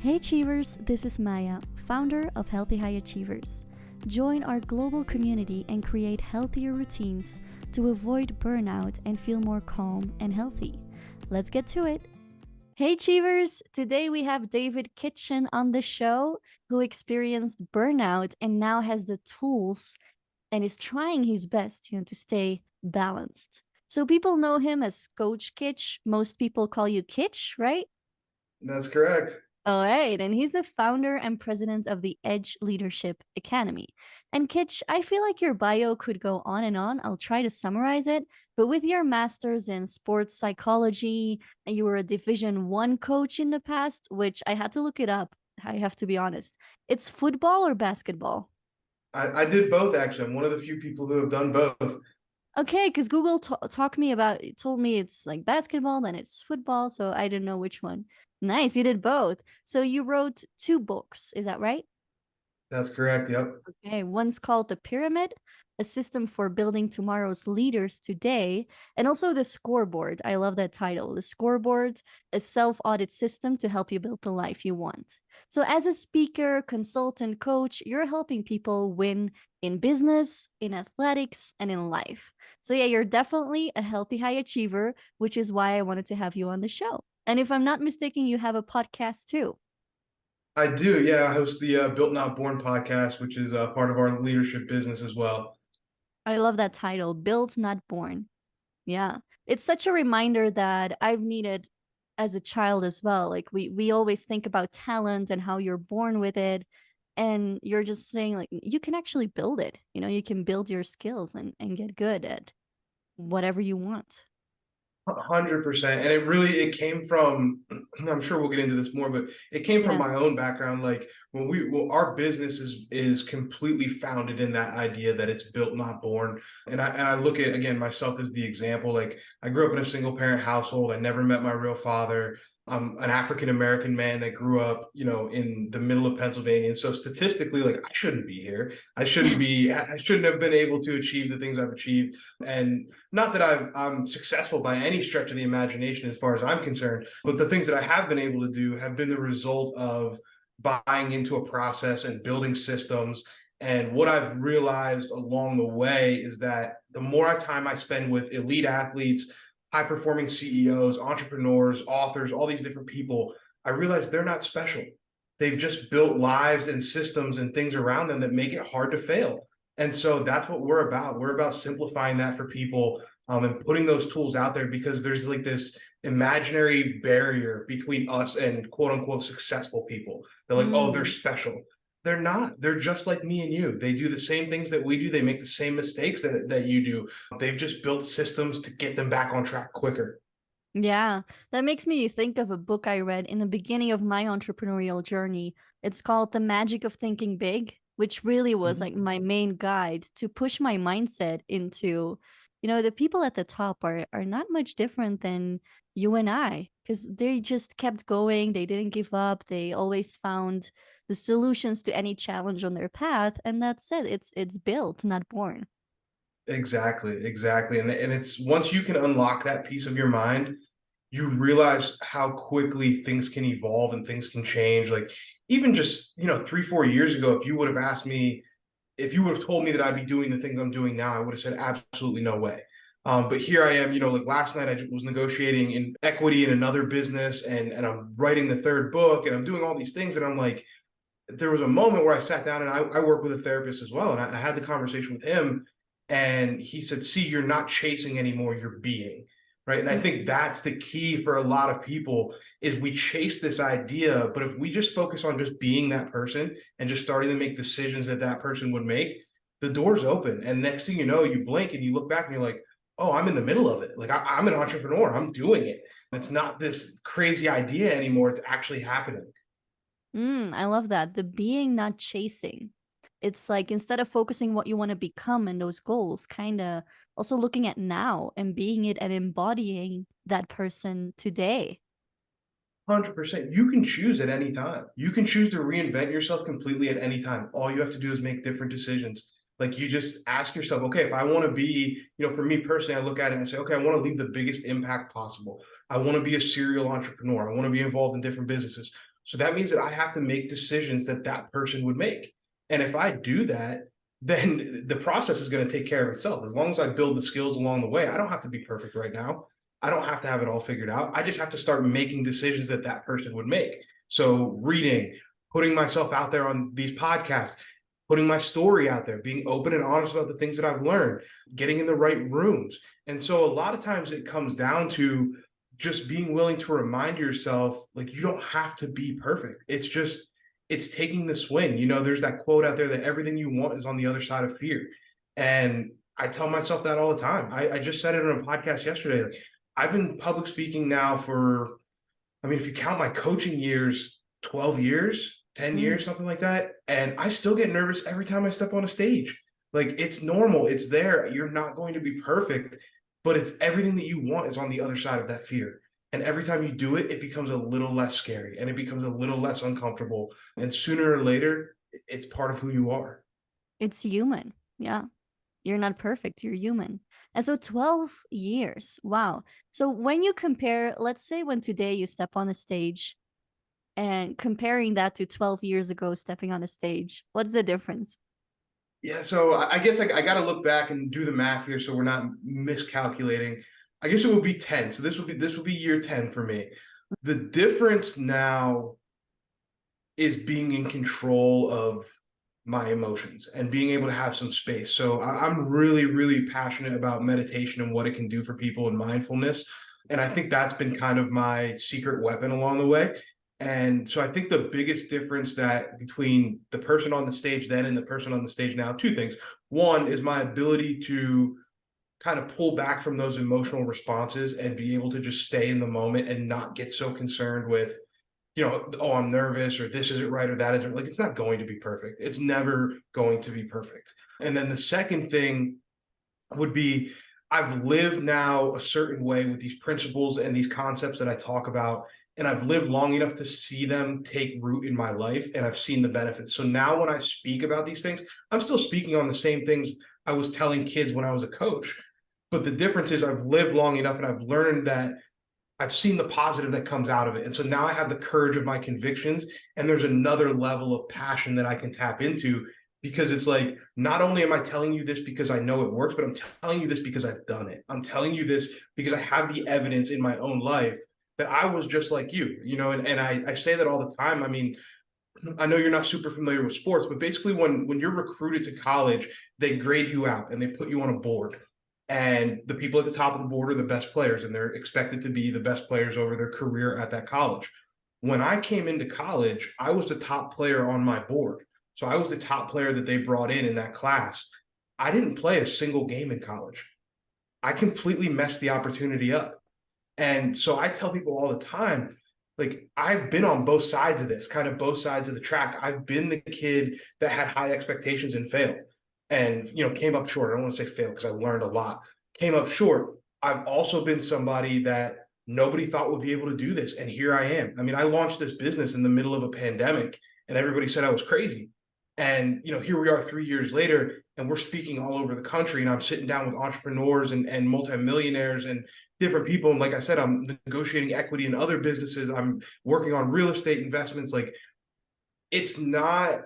Hey Achievers, this is Maya, founder of Healthy High Achievers. Join our global community and create healthier routines to avoid burnout and feel more calm and healthy. Let's get to it. Hey Achievers, today we have David Kitch on the show who experienced burnout and now has the tools and is trying his best to stay balanced. So people know him as Coach Kitch. Most people call you Kitch, right? That's correct. All right, and he's a founder and president of the Edge Leadership Academy. And Kitch, I feel like your bio could go on and on. I'll try to summarize it. But with your master's in sports psychology, and you were a Division One coach in the past, which I had to look it up. I have to be honest. It's football or basketball? I did both, actually. I'm one of the few people who have done both. Okay, because Google told me it's like basketball, then it's football, so I didn't know which one. Nice, you did both. So you wrote two books, is that right? That's correct. Yep. Okay, one's called The Pyramid, a system for building tomorrow's leaders today, and also The Scoreboard. I love that title. The Scoreboard, a self-audit system to help you build the life you want. So as a speaker, consultant, coach, you're helping people win in business, in athletics, and in life. So yeah, you're definitely a healthy high achiever, which is why I wanted to have you on the show. And if I'm not mistaken, you have a podcast too. I do. Yeah. I host the Built Not Born podcast, which is part of our leadership business as well. I love that title, Built Not Born. Yeah. It's such a reminder that I've needed as a child as well. Like we always think about talent and how you're born with it. And you're just saying like you can actually build it. You can build your skills and get good at whatever you want. 100%. And it came from, I'm sure we'll get into this more, but it came from Yeah. my own background. Like our business is completely founded in that idea that it's built, not born. And I look at, again, myself as the example. Like I grew up in a single parent household. I never met my real father. I'm an African-American man that grew up, in the middle of Pennsylvania. And so statistically, like I shouldn't be here. I shouldn't have been able to achieve the things I've achieved. And not that I'm successful by any stretch of the imagination as far as I'm concerned, but the things that I have been able to do have been the result of buying into a process and building systems. And what I've realized along the way is that the more time I spend with elite athletes, high performing CEOs, entrepreneurs, authors, all these different people, I realize they're not special. They've just built lives and systems and things around them that make it hard to fail. And so that's what we're about. We're about simplifying that for people, and putting those tools out there, because there's like this imaginary barrier between us and quote unquote successful people. They're like, oh, they're Mm. special. They're not. They're just like me and you. They do the same things that we do. They make the same mistakes that you do. They've just built systems to get them back on track quicker. Yeah, that makes me think of a book I read in the beginning of my entrepreneurial journey. It's called The Magic of Thinking Big, which really was like Mhm. my main guide to push my mindset into, the people at the top are not much different than you and I, because they just kept going. They didn't give up. They always found the solutions to any challenge on their path, and that's it. It's built, not born. Exactly, exactly. And it's once you can unlock that piece of your mind, you realize how quickly things can evolve and things can change. Like even just, 3, 4 years ago, if you would have asked me, if you would have told me that I'd be doing the things I'm doing now, I would have said absolutely no way. But here I am, like last night I was negotiating in equity in another business, and I'm writing the third book and I'm doing all these things. And I'm like, there was a moment where I sat down, and I work with a therapist as well. And I had the conversation with him, and he said, see, you're not chasing anymore, you're being. Right. And I think that's the key for a lot of people is we chase this idea, but if we just focus on just being that person and just starting to make decisions that that person would make, the door's open. And next thing you know, you blink and you look back and you're like, oh, I'm in the middle of it. Like I'm an entrepreneur. I'm doing it. It's not this crazy idea anymore. It's actually happening. I love that. The being, not chasing. It's like instead of focusing what you want to become and those goals, kind of also looking at now and being it and embodying that person today. 100%. You can choose at any time. You can choose to reinvent yourself completely at any time. All you have to do is make different decisions. Like you just ask yourself, okay, if I want to be, for me personally, I look at it and I say, okay, I want to leave the biggest impact possible. I want to be a serial entrepreneur. I want to be involved in different businesses. So that means that I have to make decisions that that person would make. And if I do that, then the process is going to take care of itself. As long as I build the skills along the way, I don't have to be perfect right now. I don't have to have it all figured out. I just have to start making decisions that that person would make. So reading, putting myself out there on these podcasts, putting my story out there, being open and honest about the things that I've learned, getting in the right rooms. And so a lot of times it comes down to just being willing to remind yourself, like, you don't have to be perfect. It's just, it's taking the swing. You know, there's that quote out there that everything you want is on the other side of fear. And I tell myself that all the time. I just said it on a podcast yesterday. Like, I've been public speaking now for, I mean, if you count my coaching years, 12 years, 10 years, something like that. And I still get nervous every time I step on a stage. Like, it's normal. It's there. You're not going to be perfect, but it's everything that you want is on the other side of that fear. And every time you do it, it becomes a little less scary and it becomes a little less uncomfortable. And sooner or later, it's part of who you are. It's human. Yeah. You're not perfect. You're human. And so 12 years. Wow. So when you compare, let's say when today you step on a stage and comparing that to 12 years ago stepping on a stage, what's the difference? Yeah, so I guess I got to look back and do the math here, so we're not miscalculating. I guess it would be 10. So this will be year 10 for me. The difference now is being in control of my emotions and being able to have some space. So I'm really, really passionate about meditation and what it can do for people and mindfulness. And I think that's been kind of my secret weapon along the way. And so I think the biggest difference that between the person on the stage then and the person on the stage now, two things. One is my ability to kind of pull back from those emotional responses and be able to just stay in the moment and not get so concerned with, you know, oh, I'm nervous or this isn't right or that isn't, like, it's not going to be perfect. It's never going to be perfect. And then the second thing would be, I've lived now a certain way with these principles and these concepts that I talk about, and I've lived long enough to see them take root in my life, and I've seen the benefits. So now when I speak about these things, I'm still speaking on the same things I was telling kids when I was a coach. But the difference is I've lived long enough and I've learned that I've seen the positive that comes out of it. And so now I have the courage of my convictions, and there's another level of passion that I can tap into, because it's like, not only am I telling you this because I know it works, but I'm telling you this because I've done it. I'm telling you this because I have the evidence in my own life that I was just like you know, and I say that all the time. I mean, I know you're not super familiar with sports, but basically when you're recruited to college, they grade you out and they put you on a board. And the people at the top of the board are the best players, and they're expected to be the best players over their career at that college. When I came into college, I was the top player on my board. So I was the top player that they brought in that class. I didn't play a single game in college. I completely messed the opportunity up. And so I tell people all the time, like, I've been on both sides of this, kind of both sides of the track. I've been the kid that had high expectations and failed, and, you know, came up short. I don't want to say failed because I learned a lot, came up short. I've also been somebody that nobody thought would be able to do this. And here I am. I mean, I launched this business in the middle of a pandemic and everybody said I was crazy. And, you know, here we are 3 years later, and we're speaking all over the country, and I'm sitting down with entrepreneurs and multimillionaires and different people. And like I said, I'm negotiating equity in other businesses. I'm working on real estate investments. Like, it's not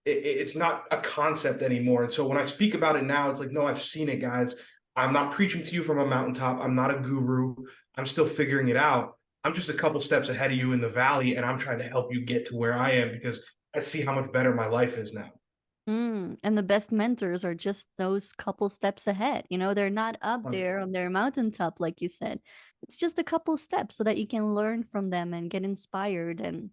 a concept anymore. And so when I speak about it now, it's like, no, I've seen it, guys. I'm not preaching to you from a mountaintop. I'm not a guru. I'm still figuring it out. I'm just a couple steps ahead of you in the valley, and I'm trying to help you get to where I am because I see how much better my life is now. And the best mentors are just those couple steps ahead. You know, they're not up there on their mountaintop, like you said. It's just a couple steps so that you can learn from them and get inspired and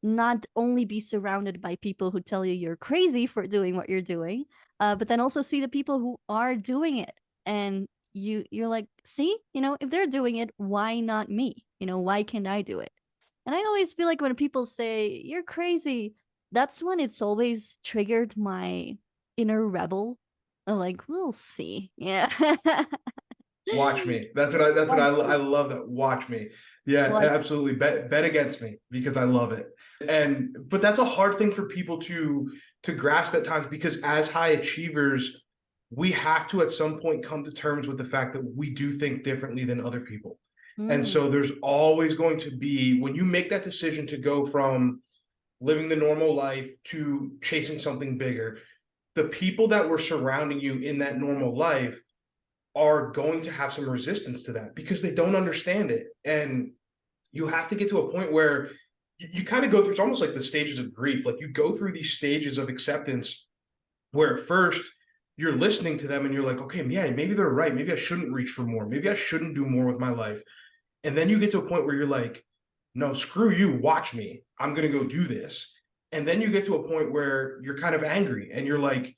not only be surrounded by people who tell you you're crazy for doing what you're doing, but then also see the people who are doing it. And you're like, see, you know, if they're doing it, why not me? You know, why can't I do it? And I always feel like when people say you're crazy, that's when it's always triggered my inner rebel. I'm like, we'll see. Yeah. Watch me. I love that. Watch me. Yeah, Like, absolutely. Bet against me because I love it. But that's a hard thing for people to grasp at times, because as high achievers, we have to at some point come to terms with the fact that we do think differently than other people. And Mm. so there's always going to be, when you make that decision to go from living the normal life to chasing something bigger, the people that were surrounding you in that normal life are going to have some resistance to that because they don't understand it. And you have to get to a point where you kind of go through, it's almost like the stages of grief. Like you go through these stages of acceptance where at first you're listening to them and you're like, okay, yeah, maybe they're right. Maybe I shouldn't reach for more. Maybe I shouldn't do more with my life. And then you get to a point where you're like, no, screw you, watch me. I'm going to go do this. And then you get to a point where you're kind of angry and you're like,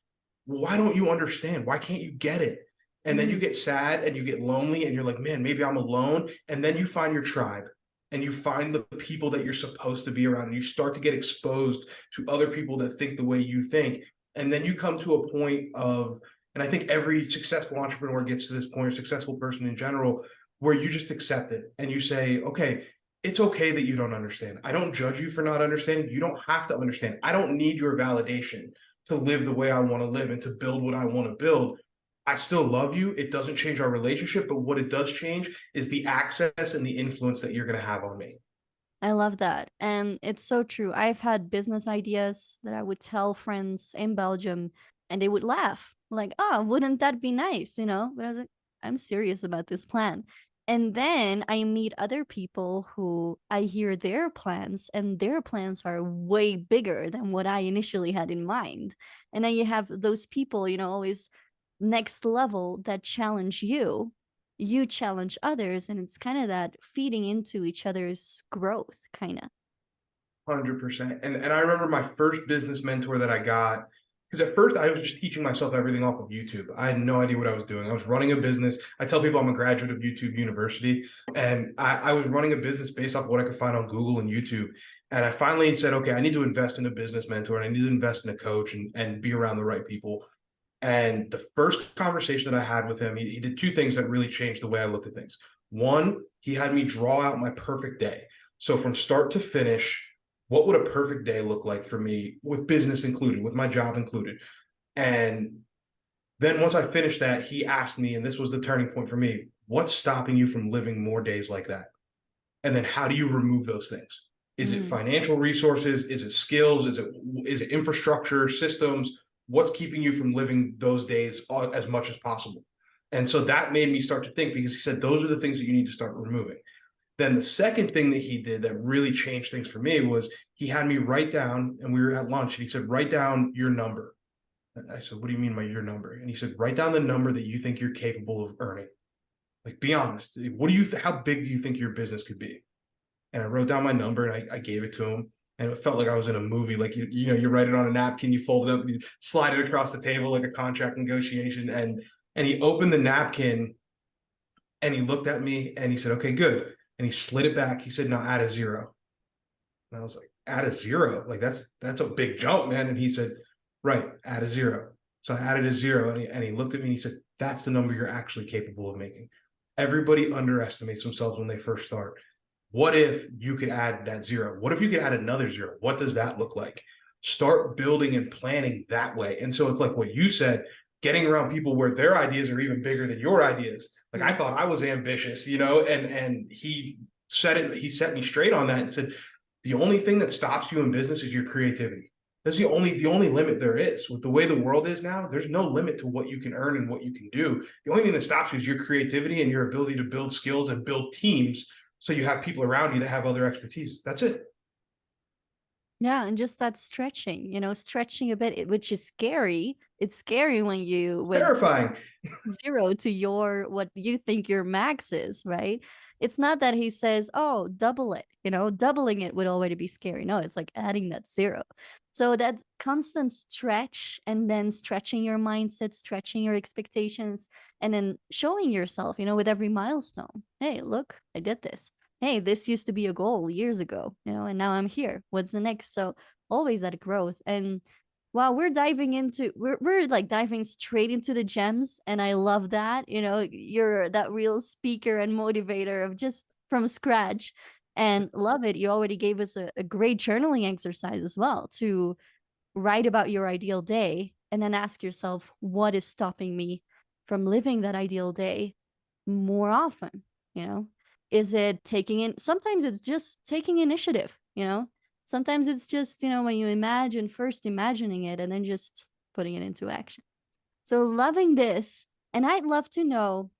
well, why don't you understand? Why can't you get it? And then you Mm. get sad and you get lonely and you're like, man, maybe I'm alone. And then you find your tribe and you find the people that you're supposed to be around and you start to get exposed to other people that think the way you think. And then you come to a point of, and I think every successful entrepreneur gets to this point, or successful person in general, where you just accept it and you say, okay, it's okay that you don't understand. I don't judge you for not understanding. You don't have to understand. I don't need your validation to live the way I want to live and to build what I want to build. I still love you. It doesn't change our relationship, but what it does change is the access and the influence that you're going to have on me. I love that. And it's so true. I've had business ideas that I would tell friends in Belgium and they would laugh. Like, oh, wouldn't that be nice? But I was like, I'm serious about this plan. And then I meet other people who I hear their plans, and their plans are way bigger than what I initially had in mind. And then you have those people, always next level that challenge you challenge others, and it's kind of that feeding into each other's growth, kind of. 100%. And I remember my first business mentor that I got, because at first I was just teaching myself everything off of YouTube. I had no idea what I was doing. I was running a business. I tell people I'm a graduate of YouTube University, and I was running a business based off what I could find on Google and YouTube. And I finally said, okay, I need to invest in a business mentor and I need to invest in a coach and be around the right people. And the first conversation that I had with him, he did two things that really changed the way I looked at things. One, he had me draw out my perfect day. So from start to finish, what would a perfect day look like for me with business included, with my job included? And then once I finished that, he asked me, and this was the turning point for me, what's stopping you from living more days like that? And then how do you remove those things? Is it Mm. financial resources? Is it skills? Is it infrastructure, systems? What's keeping you from living those days as much as possible? And so that made me start to think, because he said those are the things that you need to start removing. Then the second thing that he did that really changed things for me was he had me write down, and we were at lunch, and he said, write down your number. And I said, what do you mean by your number? And he said, write down the number that you think you're capable of earning. Like, be honest. What do you, how big do you think your business could be? And I wrote down my number and I gave it to him. And it felt like I was in a movie. Like, you write it on a napkin, you fold it up, you slide it across the table like a contract negotiation. And he opened the napkin and he looked at me and he said, okay, good. And he slid it back. He said, now add a zero. And I was like, add a zero? Like, that's a big jump, man. And he said, right, add a zero. So I added a zero, and he looked at me and he said, that's the number you're actually capable of making. Everybody underestimates themselves when they first start. What if you could add that zero? What if you could add another zero? What does that look like? Start building and planning that way. And so it's like what you said, getting around people where their ideas are even bigger than your ideas. Like, I Mm. thought I was ambitious, and he said it, he set me straight on that and said, the only thing that stops you in business is your creativity. That's the only limit there is. With the way the world is now, there's no limit to what you can earn and what you can do. The only thing that stops you is your creativity and your ability to build skills and build teams, so you have people around you that have other expertise. That's it. Yeah, and just that stretching, stretching a bit, which is scary. It's scary when you It's went terrifying. zero to your what you think your max is, right? It's not that he says, "Oh, double it." Doubling it would already be scary. No, it's like adding that zero. So that constant stretch, and then stretching your mindset, stretching your expectations, and then showing yourself, with every milestone. Hey, look, I did this. Hey, this used to be a goal years ago, and now I'm here. What's the next? So always that growth. And wow, we're like diving straight into the gems, and I love that. You're that real speaker and motivator of just from scratch, and love it. You already gave us a great journaling exercise as well, to write about your ideal day and then ask yourself, what is stopping me from living that ideal day more often, you know? Is it taking in sometimes it's just taking initiative, you know? Sometimes it's just, when you first imagining it and then just putting it into action. So loving this, and I'd love to know,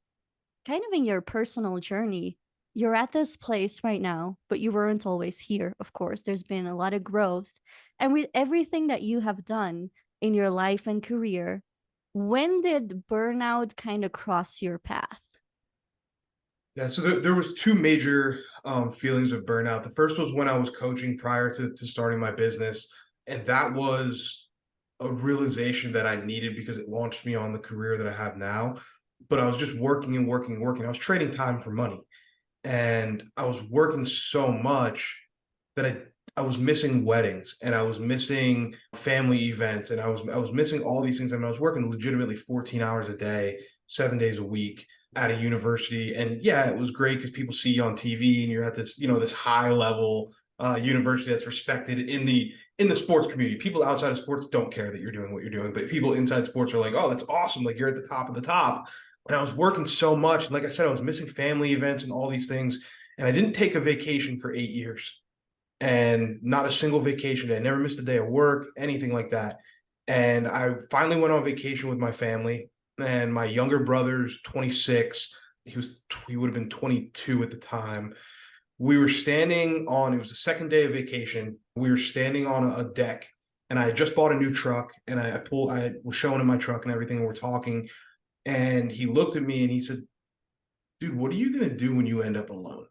kind of in your personal journey, you're at this place right now, but you weren't always here, of course. There's been a lot of growth. And with everything that you have done in your life and career, when did burnout kind of cross your path? Yeah, so there was two major feelings of burnout. The first was when I was coaching prior to starting my business, and that was a realization that I needed because it launched me on the career that I have now. But I was just working and working and working. I was trading time for money, and I was working so much that I was missing weddings and I was missing family events and I was missing all these things. I mean, I was working legitimately 14 hours a day, 7 days a week at a university. And yeah, it was great because people see you on TV and you're at this, this high level university that's respected in the sports community. People outside of sports don't care that you're doing what you're doing, but people inside sports are like, oh, that's awesome. Like you're at the top of the top. And I was working so much. Like I said, I was missing family events and all these things. And I didn't take a vacation for 8 years, and not a single vacation day. I never missed a day of work, anything like that. And I finally went on vacation with my family, and my younger brother's 26. He would have been 22 at the time. We were standing on, it was the second day of vacation. We were standing on a deck, and I had just bought a new truck, and I was showing him my truck and everything, and we're talking. And he looked at me and he said, dude, what are you going to do when you end up alone?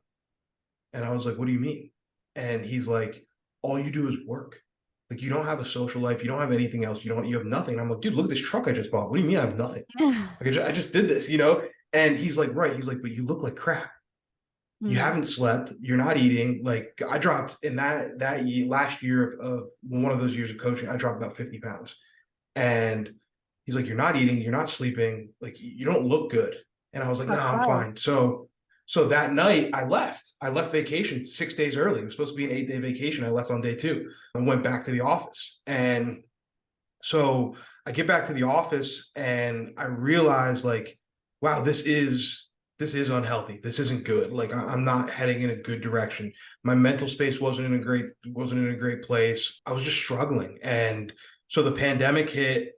And I was like, what do you mean? And he's like, all you do is work. Like you don't have a social life. You don't have anything else. You have nothing. And I'm like, dude, look at this truck I just bought. What do you mean I have nothing? Like I just did this. And he's like, right. He's like, but you look like crap. You Mm. haven't slept. You're not eating. Like I dropped in that year, last year of one of those years of coaching, I dropped about 50 pounds. And he's like, you're not eating. You're not sleeping. Like you don't look good. And I was like, no, I'm Wow. fine. So that night I left. I left vacation 6 days early. It was supposed to be an 8-day vacation. I left on day 2 and went back to the office. And so I get back to the office and I realize like, wow, this is unhealthy. This isn't good. Like I'm not heading in a good direction. My mental space wasn't in a great place. I was just struggling. And so the pandemic hit,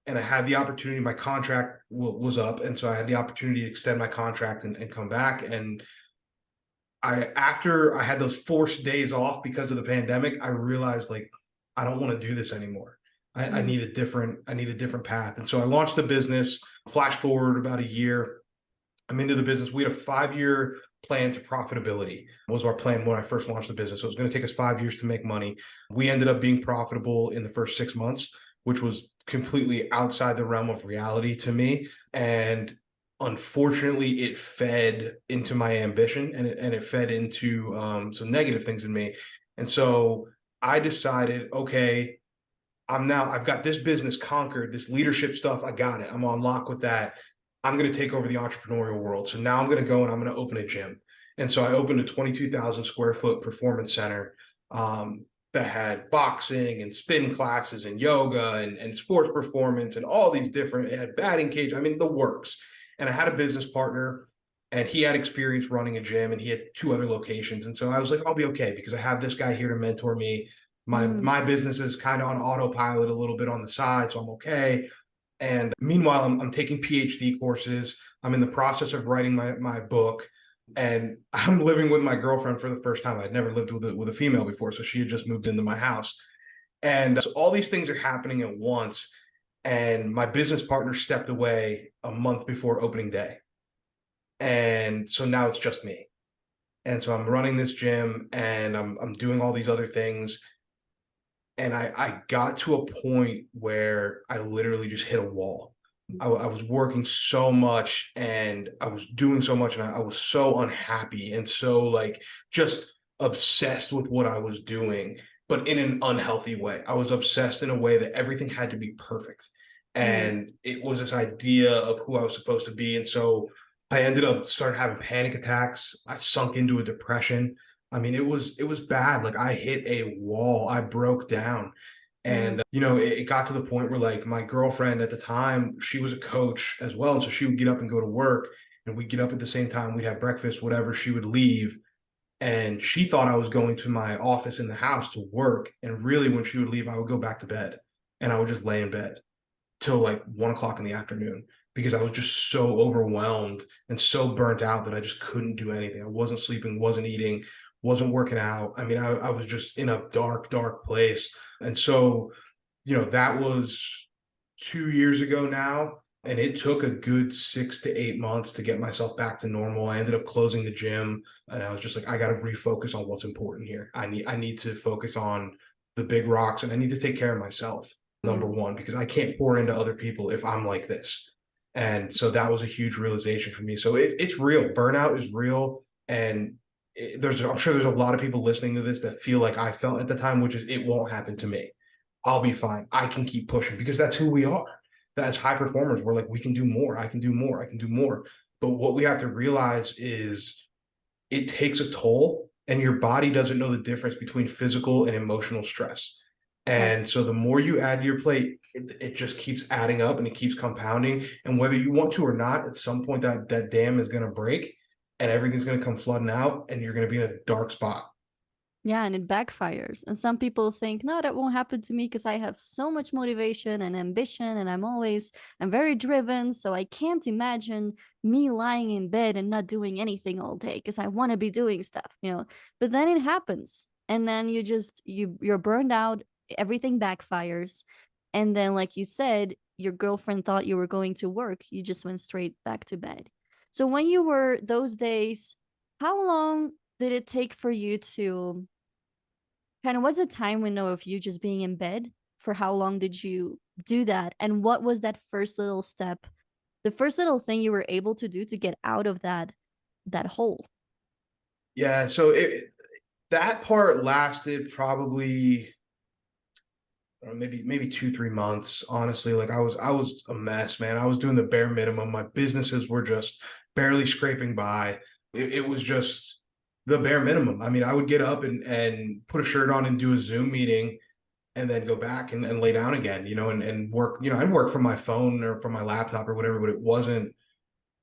and I had the opportunity. My contract was up, and so I had the opportunity to extend my contract and come back. And after I had those forced days off because of the pandemic, I realized like I don't want to do this anymore. I Mm. need a different path. And so I launched the business. Flash forward about a year, I'm into the business. We had a 5-year plan to profitability was our plan when I first launched the business. So it was going to take us 5 years to make money. We ended up being profitable in the first 6 months, which was completely outside the realm of reality to me. And unfortunately, it fed into my ambition and it fed into some negative things in me. And so I decided, okay, I've got this business conquered, this leadership stuff. I got it. I'm on lock with that. I'm going to take over the entrepreneurial world. So now I'm going to go and I'm going to open a gym. And so I opened a 22,000 square foot performance center that had boxing and spin classes and yoga and sports performance and all these different, it had batting cage. I mean, the works. And I had a business partner and he had experience running a gym and he had 2 other locations. And so I was like, I'll be okay because I have this guy here to mentor me. My Mm. my business is kind of on autopilot a little bit on the side, so I'm okay. And meanwhile, I'm taking PhD courses. I'm in the process of writing my book, and I'm living with my girlfriend for the first time. I'd never lived with a female before, so she had just moved into my house, and so all these things are happening at once. And my business partner stepped away a month before opening day, and so now it's just me. And so I'm running this gym, and I'm doing all these other things, and I got to a point where I literally just hit a wall. I was working so much and I was doing so much and I was so unhappy and so like just obsessed with what I was doing, but in an unhealthy way. I was obsessed in a way that everything had to be perfect. Mm. And it was this idea of who I was supposed to be. And so I ended up started having panic attacks. I sunk into a depression. I mean, it was bad. Like I hit a wall. I broke down. Mm. And it got to the point where like my girlfriend at the time, she was a coach as well. And so she would get up and go to work. and we'd get up at the same time, we'd have breakfast, whatever. She would leave, and she thought I was going to my office in the house to work. And really, when she would leave, I would go back to bed, and I would just lay in bed till like 1 o'clock in the afternoon, because I was just so overwhelmed and so burnt out that I just couldn't do anything. I wasn't sleeping, wasn't eating, wasn't working out. I mean, I was just in a dark, dark place. And so, that was 2 years ago now. And it took a good 6 to 8 months to get myself back to normal. I ended up closing the gym, and I was just like, I got to refocus on what's important here. I need to focus on the big rocks, and I need to take care of myself, number one, because I can't pour into other people if I'm like this. And so that was a huge realization for me. So it's real. Burnout is real. And I'm sure there's a lot of people listening to this that feel like I felt at the time, which is, it won't happen to me. I'll be fine. I can keep pushing, because that's who we are. That's high performers. We're like, we can do more. I can do more. I can do more. But what we have to realize is it takes a toll, and your body doesn't know the difference between physical and emotional stress. And so the more you add to your plate, it just keeps adding up, and it keeps compounding. And whether you want to or not, at some point that dam is going to break, and everything's going to come flooding out, and you're going to be in a dark spot. Yeah, and it backfires. And some people think, no, that won't happen to me because I have so much motivation and ambition, and I'm very driven. So I can't imagine me lying in bed and not doing anything all day because I want to be doing stuff. But then it happens. And then you're burned out, everything backfires. And then, like you said, your girlfriend thought you were going to work. You just went straight back to bed. So when you were those days, how long did it take for you to kind of, what's the time window of you just being in bed? For how long did you do that? And what was that first little step, the first little thing you were able to do to get out of that hole? Yeah. So that part lasted probably maybe 2, 3 months. Honestly, like I was a mess, man. I was doing the bare minimum. My businesses were just barely scraping by. It was just the bare minimum. I mean, I would get up and put a shirt on and do a Zoom meeting, and then go back and lay down again, and work. I'd work from my phone or from my laptop or whatever, but it wasn't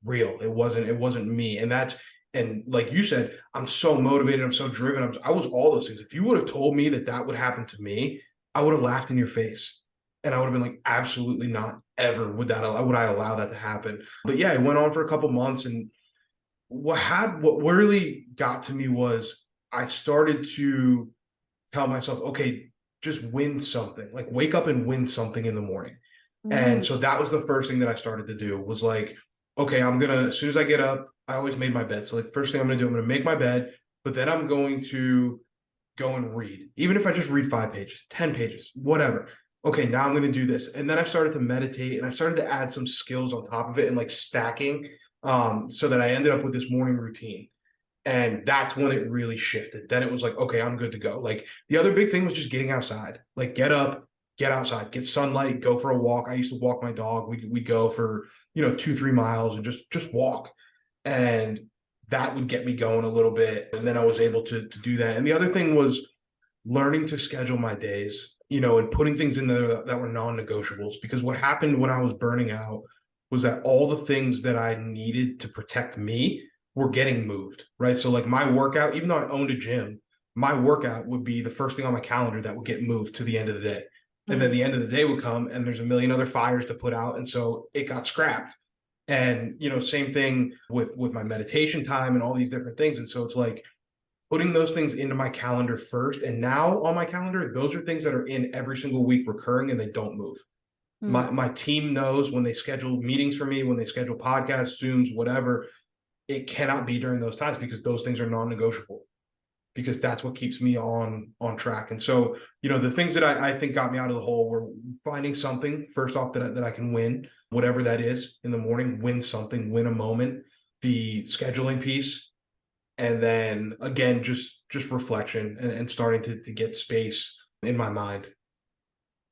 real. It wasn't me. And like you said, I'm so motivated. I'm so driven. I was all those things. If you would have told me that would happen to me, I would have laughed in your face, and I would have been like, absolutely not. Ever would I allow that to happen? But yeah, it went on for a couple months, and what really got to me was I started to tell myself, okay, just win something. Like, wake up and win something in the morning. And Mm. so that was the first thing that I started to do, was like, okay, as soon as I get up, I always made my bed. So like, first thing I'm going to make my bed, but then I'm going to go and read. Even if I just read 5 pages, 10 pages, whatever. Okay, now I'm going to do this. And then I started to meditate, and I started to add some skills on top of it, and like stacking, so that I ended up with this morning routine. And that's when it really shifted. Then it was like, okay, I'm good to go. Like, the other big thing was just getting outside. Like, get up, get outside, get sunlight, go for a walk. I used to walk my dog. We go for 2, 3 miles and just walk, and that would get me going a little bit. And then I was able to do that. And the other thing was learning to schedule my days, and putting things in there that were non-negotiables. Because what happened when I was burning out was that all the things that I needed to protect me were getting moved, right? So like, my workout, even though I owned a gym, my workout would be the first thing on my calendar that would get moved to the end of the day. And then the end of the day would come, and there's a million other fires to put out. And so it got scrapped. And, same thing with my meditation time and all these different things. And so it's like putting those things into my calendar first. And now on my calendar, those are things that are in every single week, recurring, and they don't move. Mm. My team knows when they schedule meetings for me, when they schedule podcasts, Zooms, whatever, it cannot be during those times, because those things are non-negotiable, because that's what keeps me on track. And so, the things that I think got me out of the hole were finding something, first off, that I can win, whatever that is, in the morning. Win something, win a moment. The scheduling piece, and then again, just reflection, and starting to get space in my mind.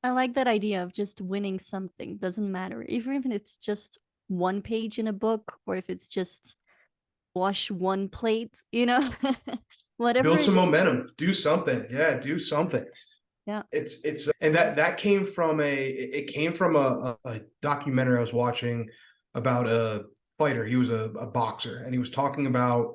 I like that idea of just winning something. Doesn't matter. Even if it's just one page in a book, or if it's just wash one plate. Whatever Build it some is. momentum, do something. Yeah, do something. Yeah. It's and that came from a documentary I was watching about a fighter. He was a boxer, and he was talking about,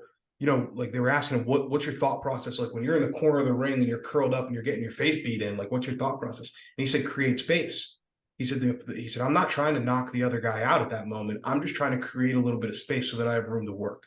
like they were asking him, what's your thought process like when you're in the corner of the ring and you're curled up and you're getting your face beat in? Like, what's your thought process? And he said, create space. He said, I'm not trying to knock the other guy out at that moment. I'm just trying to create a little bit of space so that I have room to work.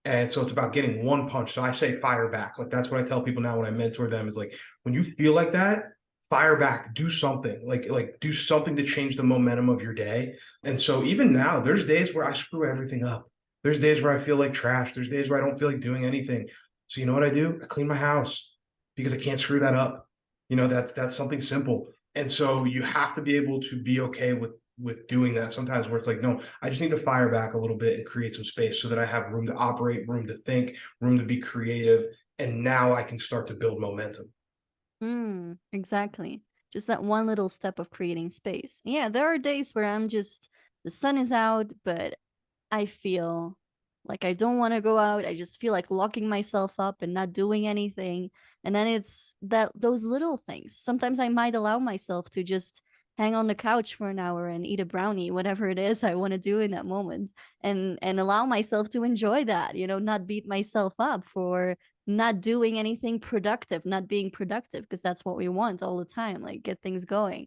And so it's about getting one punch. So I say fire back. Like that's what I tell people now when I mentor them is like, when you feel like that, fire back, do something like do something to change the momentum of your day. And so even now, there's days where I screw everything up. There's days where I feel like trash. There's days where I don't feel like doing anything. So you know what I do? I clean my house because I can't screw that up. That's something simple. And so you have to be able to be okay with doing that sometimes, where it's like, no, I just need to fire back a little bit and create some space so that I have room to operate, room to think, room to be creative. And now I can start to build momentum. Exactly. Just that one little step of creating space. Yeah, there are days where the sun is out, but I feel like I don't want to go out. I just feel like locking myself up and not doing anything. And then it's those little things. Sometimes I might allow myself to just hang on the couch for an hour and eat a brownie, whatever it is I want to do in that moment, and allow myself to enjoy that, not beat myself up for not doing anything productive, not being productive, because that's what we want all the time, like get things going.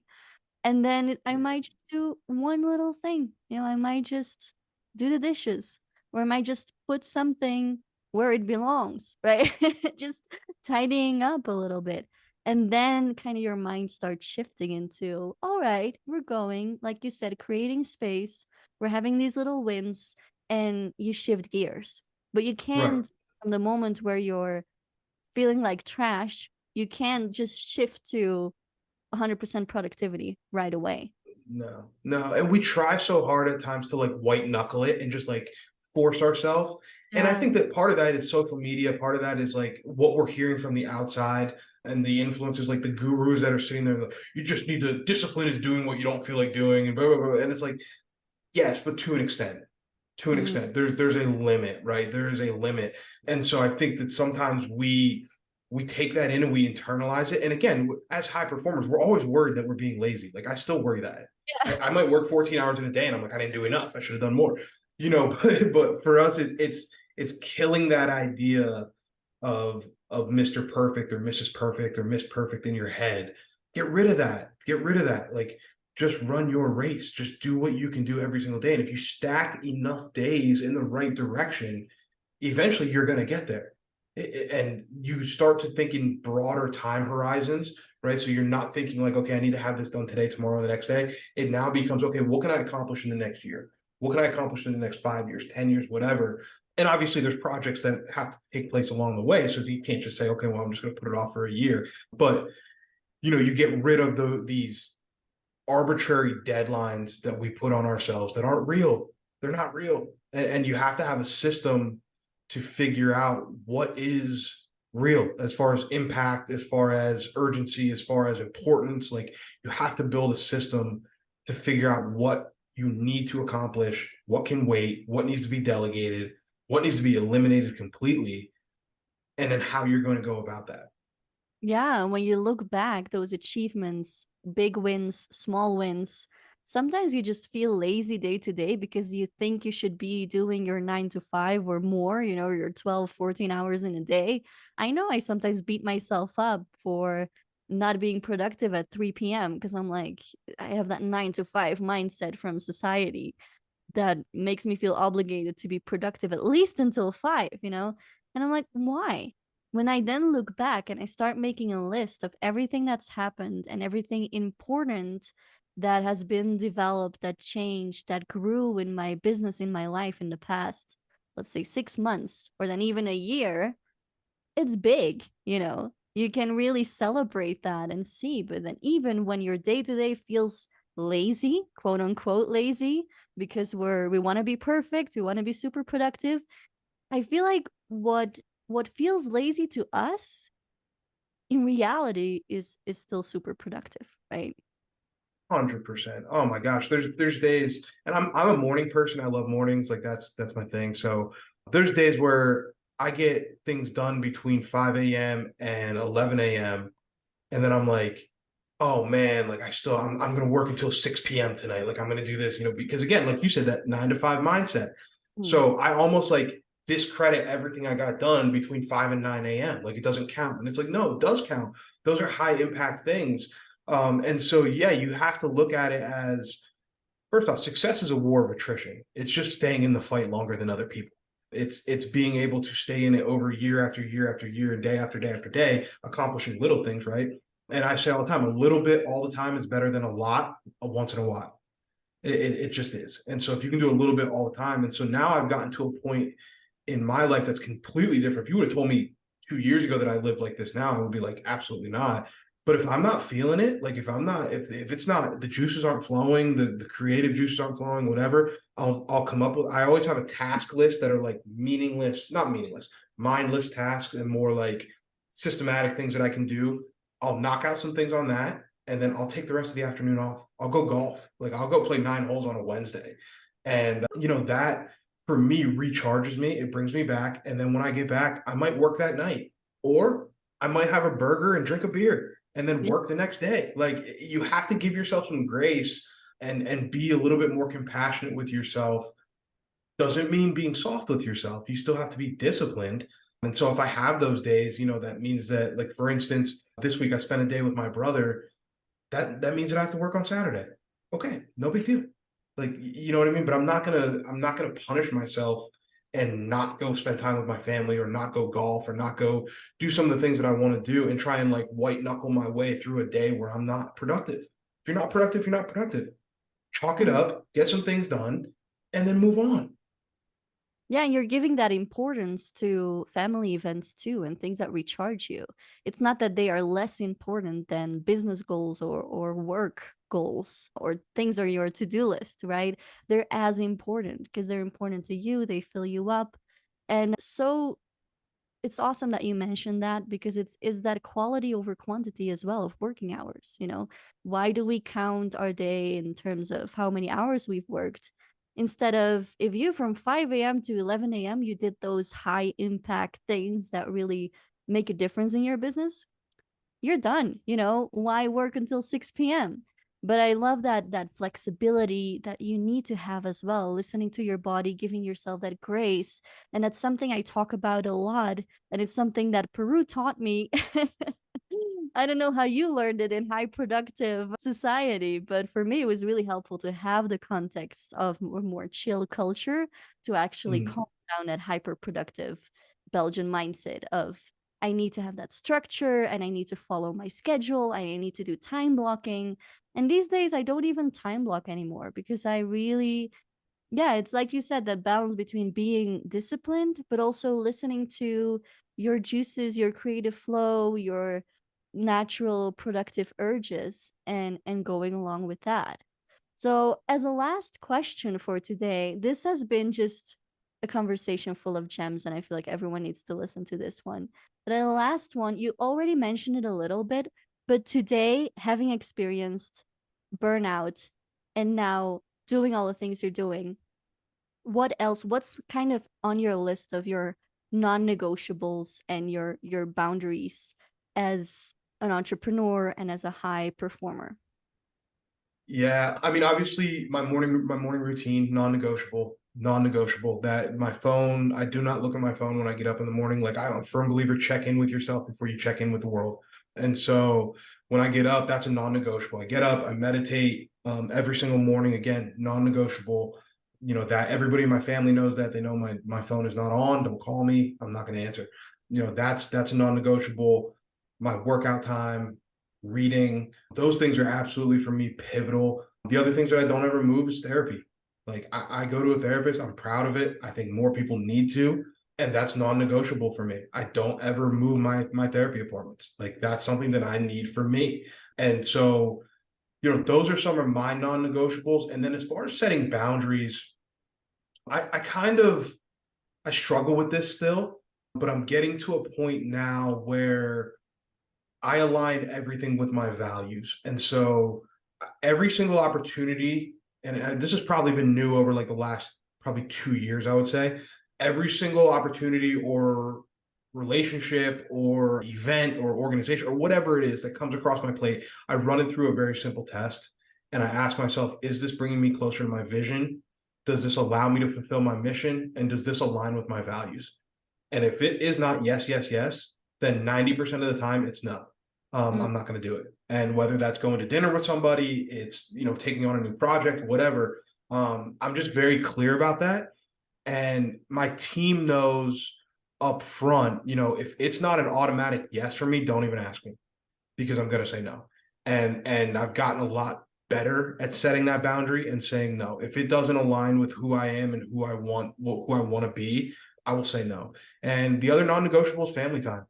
And then I might just do one little thing. I might just do the dishes, or I might just put something where it belongs, right? Just tidying up a little bit. And then kind of your mind starts shifting into, all right, we're going, like you said, creating space. We're having these little wins, and you shift gears. But you Right. can't, from the moment where you're feeling like trash, you can't just shift to 100% productivity right away. No, no. And we try so hard at times to like white knuckle it and just like force ourselves. And I Yeah. think that part of that is social media. Part of that is like what we're hearing from the outside and the influencers, like the gurus that are sitting there. Like, you just need to discipline is doing what you don't feel like doing, and blah, blah, blah. And it's like, yes, but to an extent. To an Mm. extent, there's a limit, right? There is a limit. And so I think that sometimes we take that in and we internalize it. And again, as high performers, we're always worried that we're being lazy. Like I still worry that. Yeah. I might work 14 hours in a day and I'm like, I didn't do enough. I should have done more. But for us, it's killing that idea of Mr. Perfect or Mrs. Perfect or Miss Perfect in your head. Get rid of that. Get rid of that. Like just run your race. Just do what you can do every single day. And if you stack enough days in the right direction, eventually you're going to get there. And you start to think in broader time horizons, right? So you're not thinking like, okay, I need to have this done today, tomorrow, the next day. It now becomes, okay, what can I accomplish in the next year? What can I accomplish in the next 5 years, 10 years, whatever? And obviously there's projects that have to take place along the way. So you can't just say, okay, well, I'm just going to put it off for a year. But, you get rid of these arbitrary deadlines that we put on ourselves that aren't real. They're not real. And you have to have a system to figure out what is real as far as impact, as far as urgency, as far as importance. Like you have to build a system to figure out what you need to accomplish, what can wait, what needs to be delegated, what needs to be eliminated completely, and then how you're going to go about that. Yeah, when you look back, those achievements, big wins, small wins, sometimes you just feel lazy day to day because you think you should be doing your 9 to 5 or more, your 12, 14 hours in a day. I know I sometimes beat myself up for not being productive at 3 p.m. because I'm like, I have that 9 to 5 mindset from society that makes me feel obligated to be productive at least until 5. And I'm like, why? When I then look back and I start making a list of everything that's happened and everything important that has been developed, that changed, that grew in my business, in my life in the past, let's say 6 months or then even a year, it's big. You can really celebrate that and see. But then even when your day to day feels lazy, quote unquote lazy, because we want to be perfect, we want to be super productive, I feel like what feels lazy to us in reality is still super productive, right? 100%. Oh my gosh, there's days, and I'm a morning person. I love mornings. Like that's my thing. So there's days where I get things done between 5 a.m. and 11 a.m. And then I'm like, oh man, like I'm gonna work until 6 p.m. tonight. Like I'm gonna do this, because again, like you said, that 9 to 5 mindset. Mm. So I almost like discredit everything I got done between 5 and 9 a.m. Like it doesn't count. And it's like, no, it does count. Those are high impact things. And so, yeah, you have to look at it as, first off, success is a war of attrition. It's just staying in the fight longer than other people. It's being able to stay in it over year after year after year, and day after day after day, accomplishing little things, right? And I say all the time, a little bit all the time is better than a lot once in a while. It just is. And so if you can do a little bit all the time, and so now I've gotten to a point in my life that's completely different. If you would have told me 2 years ago that I lived like this now, I would be like, absolutely not. But if I'm not feeling it, like if I'm not, if it's not, the juices aren't flowing, the creative juices aren't flowing, whatever, I'll come up with, I always have a task list that are like meaningless, not meaningless, mindless tasks, and more like systematic things that I can do. I'll knock out some things on that, and then I'll take the rest of the afternoon off. I'll go golf. Like I'll go play 9 holes on a Wednesday. And that for me recharges me. It brings me back. And then when I get back, I might work that night, or I might have a burger and drink a beer and then Yeah. work the next day. Like you have to give yourself some grace and be a little bit more compassionate with yourself. Doesn't mean being soft with yourself. You still have to be disciplined. And so if I have those days, that means that, like, for instance, this week I spent a day with my brother. That means that I have to work on Saturday. Okay, no big deal. Like, you know what I mean? But I'm not gonna punish myself and not go spend time with my family, or not go golf, or not go do some of the things that I want to do, and try and like white knuckle my way through a day where I'm not productive. If you're not productive, you're not productive. Chalk it up, get some things done, and then move on. Yeah, and you're giving that importance to family events too and things that recharge you. It's not that they are less important than business goals or work goals or things on your to-do list, right? They're as important because they're important to you, they fill you up. And so it's awesome that you mentioned that because it's is that quality over quantity as well of working hours. Why do we count our day in terms of how many hours we've worked instead of if you from 5 a.m. to 11 a.m. you did those high impact things that really make a difference in your business, you're done. Why work until 6 p.m.? But I love that flexibility that you need to have as well, listening to your body, giving yourself that grace. And that's something I talk about a lot. And it's something that Peru taught me. I don't know how you learned it in high productive society, but for me, it was really helpful to have the context of more chill culture to actually Mm. calm down that hyper productive Belgian mindset of I need to have that structure and I need to follow my schedule and I need to do time blocking. And these days, I don't even time block anymore because I really, yeah, it's like you said, that balance between being disciplined, but also listening to your juices, your creative flow, your natural productive urges and going along with that. So, as a last question for today, this has been just a conversation full of gems, and I feel like everyone needs to listen to this one. But the last one, you already mentioned it a little bit, but today, having experienced burnout and now doing all the things you're doing, what else? What's kind of on your list of your non-negotiables and your boundaries as an entrepreneur and as a high performer? Yeah, I mean, obviously, my morning routine, non-negotiable. That my phone, I do not look at my phone when I get up in the morning. Like I'm a firm believer, check in with yourself before you check in with the world. And so when I get up, that's a non-negotiable. I get up, I meditate every single morning. Again, non-negotiable. That everybody in my family knows that. They know my phone is not on. Don't call me. I'm not going to answer. That's a non-negotiable. My workout time, reading, those things are absolutely for me pivotal. The other things that I don't ever move is therapy. Like I go to a therapist, I'm proud of it. I think more people need to, and that's non-negotiable for me. I don't ever move my therapy appointments. Like that's something that I need for me. And so, those are some of my non-negotiables. And then as far as setting boundaries, I kind of I struggle with this still, but I'm getting to a point now where I align everything with my values. And so every single opportunity, and this has probably been new over like the last probably 2 years, I would say, every single opportunity or relationship or event or organization or whatever it is that comes across my plate, I run it through a very simple test. And I ask myself, is this bringing me closer to my vision? Does this allow me to fulfill my mission? And does this align with my values? And if it is not yes, yes, yes, then 90% of the time it's no. Mm. I'm not going to do it. And whether that's going to dinner with somebody, it's, taking on a new project, whatever. I'm just very clear about that. And my team knows up front, if it's not an automatic yes for me, don't even ask me, because I'm going to say no. And I've gotten a lot better at setting that boundary and saying no. If it doesn't align with who I am and who I want to be, I will say no. And the other non-negotiable is family time.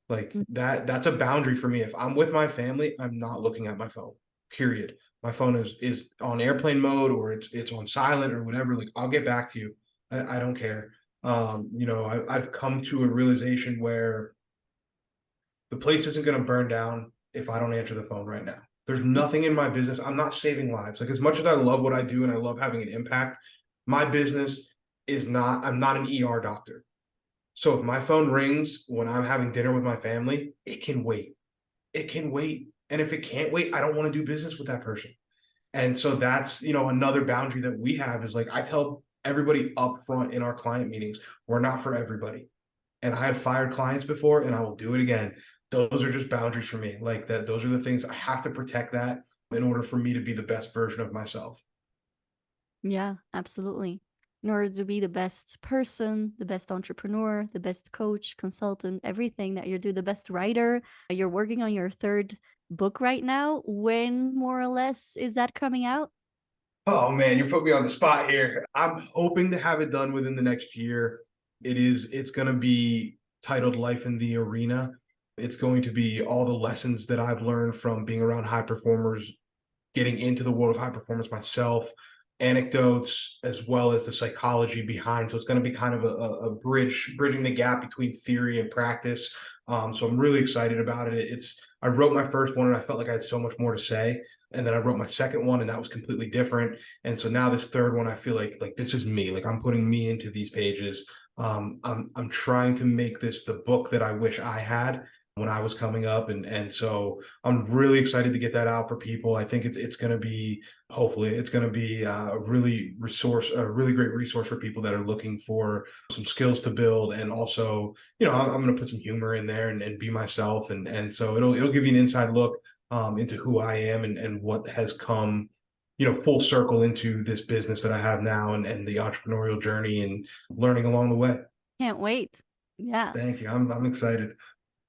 Like that's a boundary for me. If I'm with my family, I'm not looking at my phone. Period. My phone is on airplane mode, or it's on silent or whatever. Like, I'll get back to you. I don't care. I've come to a realization where the place isn't going to burn down if I don't answer the phone right now. There's nothing in my business. I'm not saving lives. Like, as much as I love what I do and I love having an impact, my business is not, I'm not an ER doctor. So if my phone rings when I'm having dinner with my family, it can wait. It can wait. And if it can't wait, I don't want to do business with that person. And so that's, another boundary that we have is, like, I tell everybody up front in our client meetings, we're not for everybody. And I have fired clients before, and I will do it again. Those are just boundaries for me. Like that, those are the things I have to protect, that in order for me to be the best version of myself. Yeah, absolutely. In order to be the best person, the best entrepreneur, the best coach, consultant, everything that you do, the best writer. You're working on your third book right now. When more or less is that coming out? Oh man, you put me on the spot here. I'm hoping to have it done within the next year. It's going to be titled Life in the Arena. It's going to be all the lessons that I've learned from being around high performers, getting into the world of high performance myself, anecdotes, as well as the psychology behind. So it's going to be kind of a bridging the gap between theory and practice. So I'm really excited about it. I wrote my first one and I felt like I had so much more to say. And then I wrote my second one and that was completely different. And so now this third one, I feel like this is me. Like, I'm putting me into these pages. I'm trying to make this the book that I wish I had when I was coming up. And so I'm really excited to get that out for people. I think it's going to be, hopefully it's going to be a really great resource for people that are looking for some skills to build. And also, I'm going to put some humor in there and be myself. And so it'll give you an inside look into who I am and what has come, full circle into this business that I have now, and the entrepreneurial journey and learning along the way. Can't wait. Yeah. Thank you. I'm excited.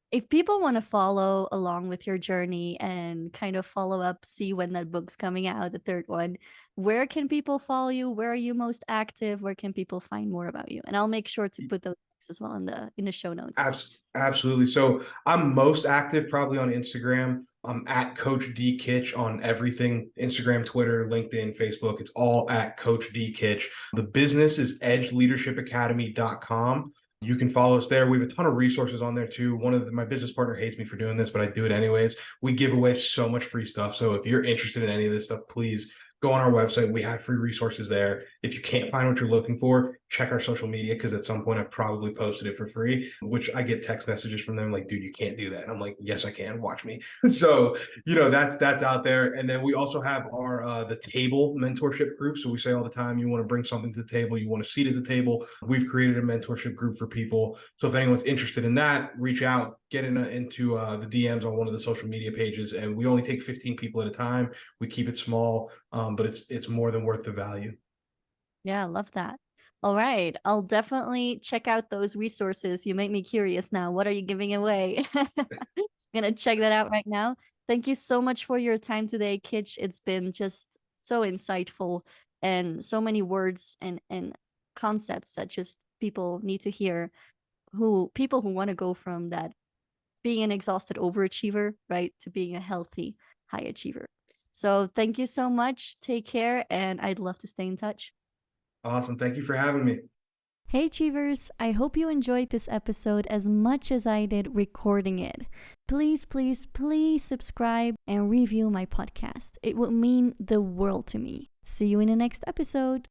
If people want to follow along with your journey and kind of follow up, see when that book's coming out, the third one, where can people follow you? Where are you most active? Where can people find more about you? And I'll make sure to put those links as well in the show notes. Absolutely. So I'm most active probably on Instagram. I'm at Coach D Kitch on everything: Instagram, Twitter, LinkedIn, Facebook. It's all at Coach D Kitch. The business is edgeleadershipacademy.com. You can follow us there. We have a ton of resources on there too. My business partner hates me for doing this, but I do it anyways. We give away so much free stuff. So if you're interested in any of this stuff, please go on our website. We have free resources there. If you can't find what you're looking for, check our social media, because at some point I've probably posted it for free, which I get text messages from them like, dude, you can't do that. And I'm like, yes, I can. Watch me. So, that's out there. And then we also have our the table mentorship group. So we say all the time, you want to bring something to the table, you want a seat at the table. We've created a mentorship group for people. So if anyone's interested in that, reach out, get into the DMs on one of the social media pages. And we only take 15 people at a time. We keep it small, but it's more than worth the value. Yeah, I love that. All right. I'll definitely check out those resources. You make me curious now. What are you giving away? I'm going to check that out right now. Thank you so much for your time today, Kitch. It's been just so insightful, and so many words and concepts that just people need to hear, people who want to go from that being an exhausted overachiever, right, to being a healthy high achiever. So thank you so much. Take care, and I'd love to stay in touch. Awesome. Thank you for having me. Hey Achievers, I hope you enjoyed this episode as much as I did recording it. Please, please, please subscribe and review my podcast. It would mean the world to me. See you in the next episode.